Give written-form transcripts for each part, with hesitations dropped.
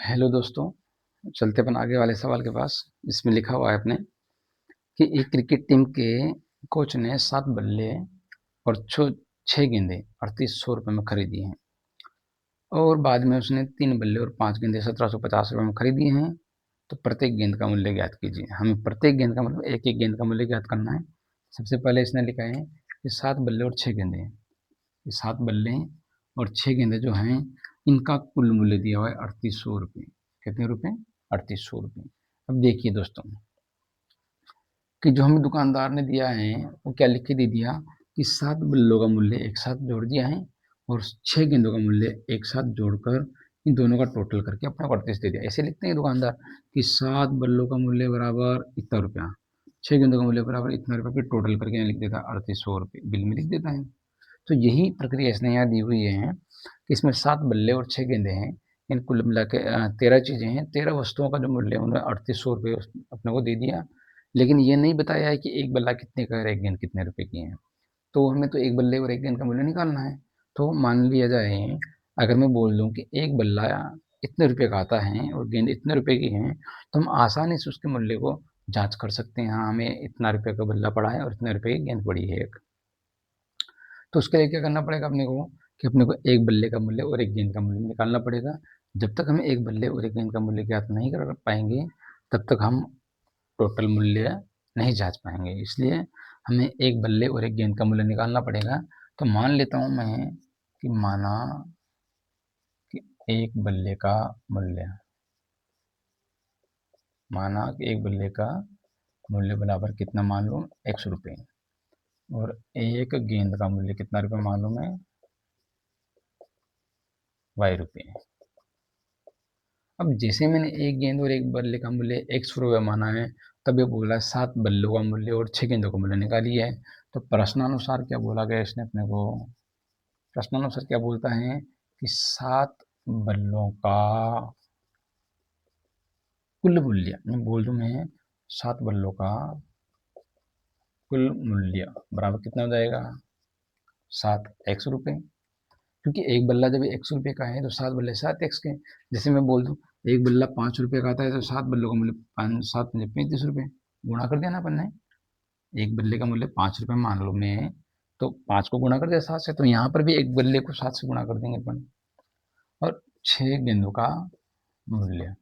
Hello दोस्तों, चलते अपन आगे वाले सवाल के पास। इसमें लिखा हुआ है अपने कि एक क्रिकेट टीम के कोच ने 7 बल्ले और 6 गेंदें 3800 रुपये में खरीदी हैं और बाद में उसने 3 बल्ले और 5 गेंदें 1750 रुपये में खरीदी हैं। तो प्रत्येक गेंद का मूल्य ज्ञात कीजिए। हमें प्रत्येक गेंद का मतलब एक एक गेंद का मूल्य ज्ञात करना है। सबसे पहले इसने लिखा है कि 7 बल्ले और 6 गेंदें हैं। ये 7 बल्ले और 6 गेंदें जो हैं, इनका कुल मूल्य दिया हुआ है 3800 रुपये। कितने रुपये? 3800 रुपये। अब देखिए दोस्तों कि जो हमें दुकानदार ने दिया है वो क्या लिख के दे दिया कि 7 बल्लों का मूल्य एक साथ जोड़ दिया है और 6 गेंदों का मूल्य एक साथ जोड़कर इन दोनों का टोटल करके अपना 38 दे दिया। ऐसे लिखते हैं दुकानदार कि 7 बल्लों का मूल्य बराबर इतना रुपया, 6 गेंदों का मूल्य बराबर इतना रुपया, फिर टोटल करके लिख देता है 3800 रुपये, बिल में लिख देता है। तो यही प्रक्रिया इसने यहाँ दी हुई है कि इसमें 7 बल्ले और 6 गेंदे हैं। इन कुल मिला के 13 चीज़ें हैं। 13 वस्तुओं का जो मूल्य है उन्होंने 3800 रुपये अपने को दे दिया, लेकिन ये नहीं बताया है कि एक बल्ला कितने का है और एक गेंद कितने रुपए की है। तो हमें तो एक बल्ले और एक गेंद का मूल्य निकालना है। तो मान लिया जाए, अगर मैं बोल दूं कि एक बल्ला इतने रुपए का आता है और गेंद इतने रुपए की है, तो हम आसानी से उसके मूल्य को जांच कर सकते हैं। हाँ, हमें इतना रुपये का बल्ला पड़ा है और इतने रुपए की गेंद पड़ी है एक। तो उसके लिए क्या करना पड़ेगा अपने को कि अपने को एक बल्ले का मूल्य और एक गेंद का मूल्य निकालना पड़ेगा। जब तक हम एक बल्ले और एक गेंद का मूल्य ज्ञात नहीं कर पाएंगे, तब तक हम टोटल मूल्य नहीं जांच पाएंगे। इसलिए हमें एक बल्ले और एक गेंद का मूल्य निकालना पड़ेगा। तो मान लेता हूं मैं कि माना कि एक बल्ले का मूल्य, माना कि एक बल्ले का मूल्य बराबर कितना मालूम, 100 रुपये, और एक गेंद का मूल्य कितना रुपये मालूम है, वाई रुपये। अब जैसे मैंने एक गेंद और एक बल्ले का मूल्य 100 रुपये माना है, तब ये बोला 7 बल्लों का मूल्य और 6 गेंदों का मूल्य निकालिए है। तो प्रश्नानुसार क्या बोला गया इसने अपने को, प्रश्नानुसार क्या बोलता है कि 7 बल्लों का कुल मूल्य, मैं बोल दूं मैं 7 बल्लों का कुल मूल्य बराबर कितना हो जाएगा, 7 100 रुपये। क्योंकि एक बल्ला जब 100 रुपये का है तो 7 बल्ले 7 एक्स के। जैसे मैं बोल दूं एक बल्ला 5 रुपये का आता है तो 7 बल्लों का मूल्य 5 7 पंजे 35 रुपये, गुणा कर दिया ना अपन ने। एक बल्ले का मूल्य 5 रुपये मान लो मैं, तो 5 को गुणा कर दिया 7 से, तो यहाँ पर भी एक बल्ले को 7 से गुणा कर देंगे अपन। और 6 गेंदों का मूल्य,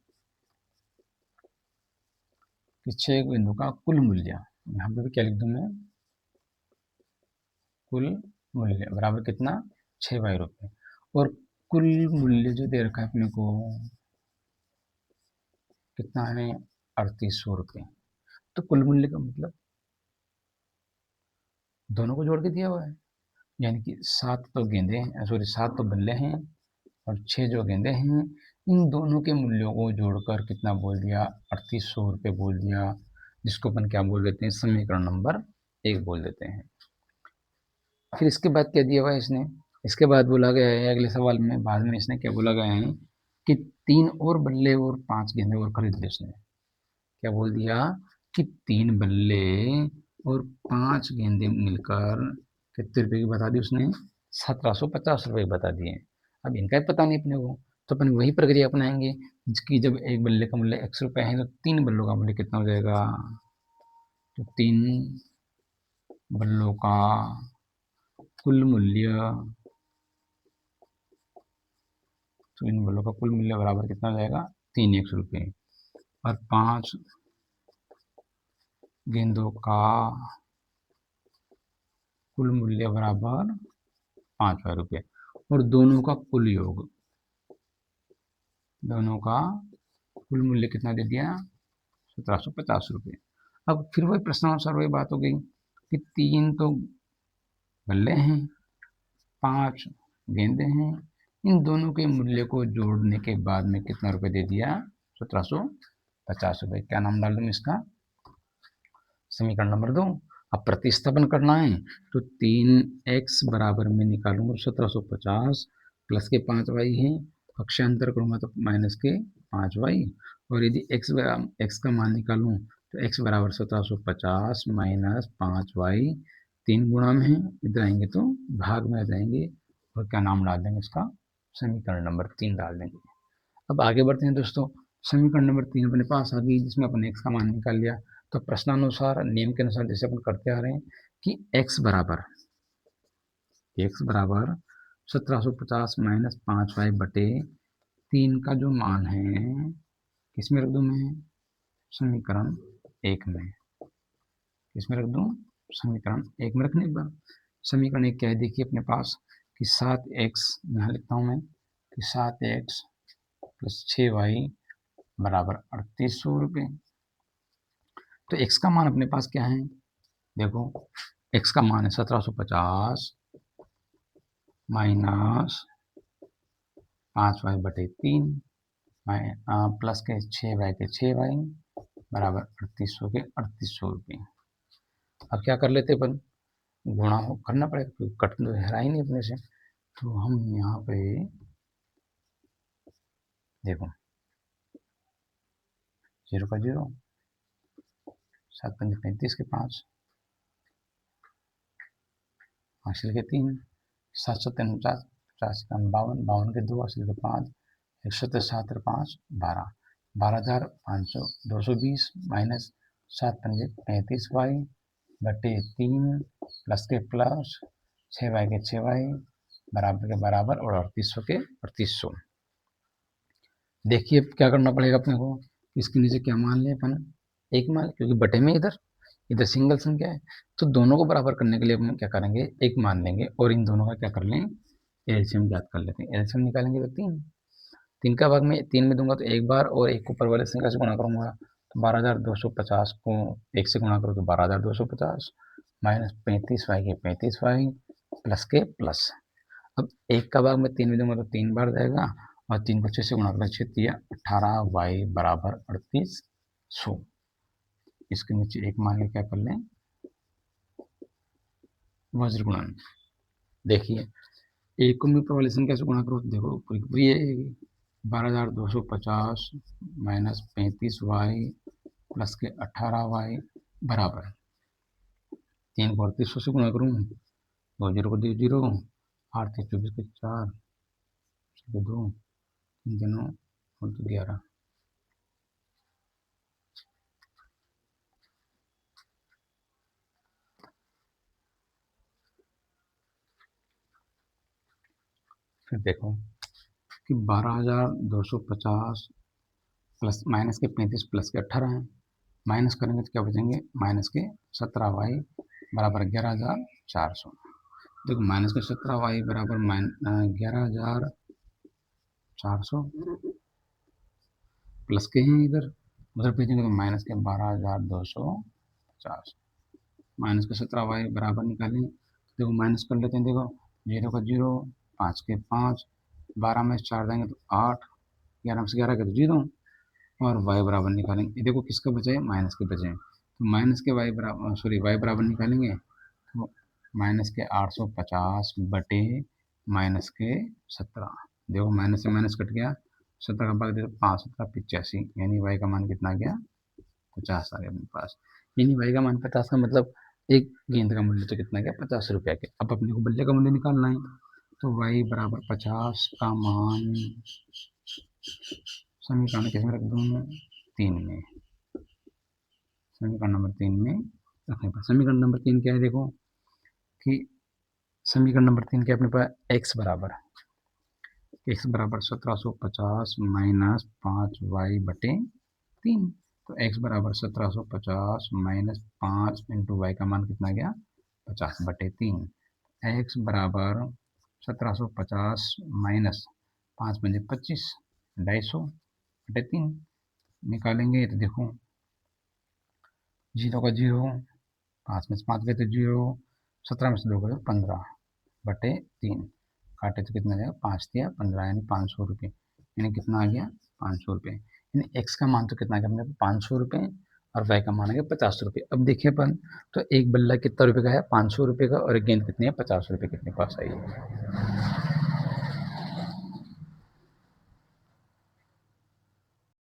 कि 6 गेंदों का कुल मूल्य, यहाँ पे भी क्या लिख दूं मैं, कुल मूल्य बराबर कितना, 6 बाई रुपये। और कुल मूल्य जो दे रखा है अपने को कितना है, 3800 रुपये। तो कुल मूल्य का मतलब दोनों को जोड़ के दिया हुआ है, यानी कि 7 तो गेंदे हैं, सॉरी 7 तो बल्ले हैं और 6 जो गेंदे हैं, इन दोनों के मूल्यों को जोड़कर कितना बोल दिया, 3800 रुपये बोल दिया, जिसको अपन क्या बोल देते हैं, समीकरण नंबर 1 बोल देते हैं। फिर इसके बाद क्या दिया हुआ है इसने, इसके बाद बोला गया है अगले सवाल में, बाद में इसने क्या बोला गया है कि 3 और बल्ले और 5 गेंदे और खरीद ली। उसने क्या बोल दिया कि 3 बल्ले और 5 गेंदे मिलकर कितने रुपए की बता दी उसने, 1750 रुपये बता दिए। अब इनका भी पता नहीं अपने को, तो अपन वही प्रक्रिया अपनाएंगे कि जब एक बल्ले का मूल्य 100 रुपये है तो 3 बल्लों का मूल्य कितना हो जाएगा, तो 3 बल्लों का कुल मूल्य, तो इन बल्लों का कुल मूल्य बराबर कितना हो जाएगा, 3 100 रुपये, और 5 गेंदों का कुल मूल्य बराबर 5 रुपये, और दोनों का कुल योग, दोनों का कुल मूल्य कितना दे दिया, 1750 रुपये। अब फिर वही प्रश्नानुसार वही बात हो गई कि 3 तो बल्ले हैं, 5 गेंदे हैं, इन दोनों के मूल्य को जोड़ने के बाद में कितना रुपये दे दिया, 1750 रुपये। क्या नाम डाल दूँ इसका, समीकरण नंबर 2। अब प्रतिस्थापन करना है तो 3x बराबर में निकालूंगा 1750 प्लस के 5y है, पक्षांतर करूंगा तो माइनस के 5y, और यदि x का मान निकालूं तो x बराबर 1750 माइनस 5y, 3 गुणा में है, इधर आएंगे तो भाग में आ जाएंगे, और क्या नाम डाल देंगे इसका, समीकरण नंबर 3 डाल देंगे। अब आगे बढ़ते हैं दोस्तों। समीकरण नंबर 3 अपने पास आ गई, जिसमें अपने x का मान निकाल लिया। तो प्रश्नानुसार, नियम के अनुसार जैसे अपन करते आ रहे हैं कि x बराबर 1750 माइनस 5y बटे 3 का जो मान है, किसमें रख दूं मैं? समीकरण 1 में। किसमें रख दूं? समीकरण 1 में रखने के बाद समीकरण 1 क्या है देखिए अपने पास कि 7x, यहाँ लिखता हूँ मैं कि 7x प्लस 6y बराबर 3800 रुपये। तो x का मान अपने पास क्या है? देखो, x का मान है 1750 माइनस 5y बटे 3 प्लस के 6y के 6y बराबर 3800 के 3800 रुपये। अब क्या कर लेते अपन? गुणा करना पड़ेगा क्योंकि कट तो है ही नहीं अपने से। तो हम यहाँ पे देखो 0 का 0, 7 पंजे 35 के 5, हासिल के 3, 7 सत्तर 50, 50 का 52, 52 के 2, हासिल के 5, 107 5 12, 12,500 220 माइनस 7 पंजे 35y बटे 3 प्लस के प्लस 6y के 6y बराबर के बराबर और 3800 के 3800। देखिए क्या करना पड़ेगा अपने को, इसके नीचे क्या मान लें अपन? एक मान, क्योंकि बटे में इधर सिंगल संख्या है। तो दोनों को बराबर करने के लिए अपन क्या करेंगे? एक मान लेंगे और इन दोनों का क्या कर लें? एलसीएम ज्ञात कर लेते हैं। एलसीएम निकालेंगे तो 3 का भाग में 3 में दूंगा तो एक बार, और एक ऊपर वाले संख्या से गुणा करूंगा तो 12,250 को 1 से गुणा करो तो 12,250 माइनस 35y के 35y प्लस के प्लस। अब 1 का भाग में 3 में दूंगा तो 3 बार जाएगा, और 3 को 6 से गुणा करना, 6 तिया 18y बराबर 3800। इसके नीचे एक मान के क्या कर लें? वज्र गुणन। देखिए, एक को ऊपर वाली संख्या से गुणा करो तो देखो पूरी पूरी आएगी। 12,250 माइनस 35y प्लस के 18y बराबर 3 को 3800 से गुणा करूँ, 2 जीरो को 2 जीरो, 8 के 24 के 4 के 2, 3 के 9 और 2 11। फिर देखो कि 12,250 प्लस माइनस के 35 प्लस के 18 हैं, माइनस करेंगे तो क्या बचेंगे? माइनस के 17y बराबर 11,400। देखो माइनस के 17y बराबर 11,400 प्लस के हैं इधर, उधर भेजेंगे तो माइनस के 12,250 माइनस के 17y बराबर निकालें। देखो माइनस कर लेते हैं। देखो 0 का 0, 5 के 5, 12 में 4 देंगे तो 8, 11 में से 11 के तो 0, और y बराबर निकालेंगे। देखो किसका बचा है? माइनस के बचे हैं। तो माइनस के y बराबर y बराबर निकालेंगे तो माइनस के 850 बटे माइनस के 17। देखो माइनस से माइनस कट गया, 17 का भाग दे 5 17 85, यानी y का मान कितना गया? 50 आ गया अपने पास। यानी y का मान 50 का मतलब एक गेंद का मूल्य तो कितना गया? 50 रुपया के। अब अपने को बल्ले का मूल्य निकालना है, तो y बराबर 50 का मान समीकरण किसमें रख दूँ? 3 में। समीकरण नंबर 3 में रखने पर समीकरण नंबर 3 क्या है? देखो कि समीकरण नंबर 3 क्या अपने पास? x बराबर 1750 माइनस 5y बटे 3। तो x बराबर 1750 माइनस 5 इंटू वाई का मान कितना गया? 50 बटे 3। x बराबर 1750 माइनस 5 पंजे 25, 250 बटे 3 निकालेंगे तो देखो 0 का 0, 5 में से 5 गए तो 0, 17 में से 2 गए 15 बटे 3, काटे तो कितना जाएगा? 5 दिया 15, यानी 500 रुपये। यानी कितना आ गया? 500 रुपये। यानी x का मान तो कितना गया अपने? 500 रुपये, और y का मान आ गया 50 रुपये। अब देखिए अपन, तो एक बल्ला कितना रुपये का है? 500 रुपये का, और एक गेंद कितनी है? 50 रुपये के। कितने पास आई है?